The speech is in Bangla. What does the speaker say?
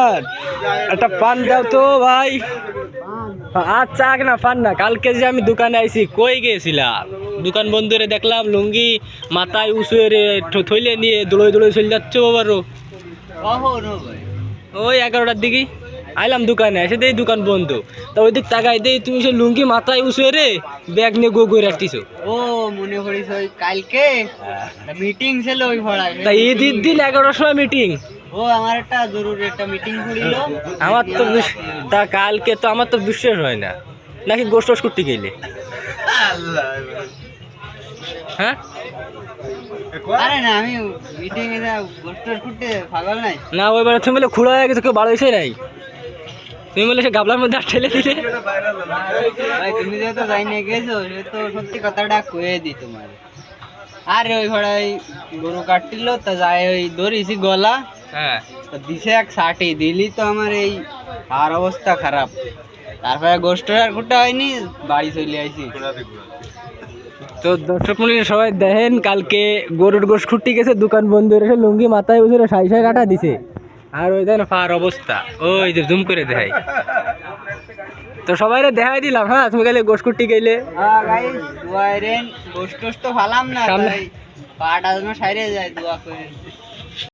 আর একটা পান দাও তো ভাই। আচ্ছা না পান না, কালকে যে আমি দোকানে আইছি কই গেছিলাম, দোকান বন্ধুরে দেখলাম লুঙ্গি মাথায় উঁচুয়ে রে থইলে নিয়ে দোলই দোলই চলে যাচ্ছ বাবারও। ওই 11টার দিকে আইলাম দোকানে, এসে দেই দোকান বন্ধ। তা ওই দিক তাকাই দেই তুমি সে লুঙ্গি মাথায় উঁচুয়ে রে ব্যাগ নিয়ে গো করে রাখতিছো। ও মনে করিস ওই কালকে মিটিং ছিল ওই ভাড়ায়। তা ঈদের দিন 11টার সময় মিটিং? ও আমার একটা জরুরি একটা মিটিং পড়িল। আমার তো তা কালকে তো আমার তো বিশ্বাস হয় না, নাকি গোষ্ঠ করতে গেলে? হ্যাঁ আরে না আমি মিটিং এ গোষ্ঠর ফুটে পাগল নাই না, ওই বেলা তুমি বলে খুঁড়া হয়ে গেছে, কেউ বাড়ো এসে নাই, তুমি বলে সে গাবলার মধ্যে ঠেলে দিলে। ভাই তুমি যেহেতু যাই নিয়ে গেছো সে তো সত্যি কথাটা কয়ে দি তোমার। আরে ওই ভাড়ায় গরু কাটছিল তা যায় ওই ধরিছি গলা। হ্যাঁ তো দিছে এক ষাটি দিলি তো আমার এই আর অবস্থা খারাপ। তারপরে গোষ্ঠ আর কুটা হয়নি, বাড়ি চলে আইছি। তো দর্শক মন্ডলী সবাই দেখেন, কালকে গরুর গোশ খুঁটি গেছে, দোকান বন্ধ এসে লুঙ্গি মাথায় উঠে সাই সাই কাটা দিছে। আর ওই দেন ফার অবস্থা, ওই যে জুম করে দেখাই। তো সবাই দেখাই দিলাম। হ্যাঁ তুমি গেলে গোশ খুঁটি গেলে গোষ্ঠ তো ফালাম না, সামনে পাটা যেন সাইরে যায় দোয়া করে।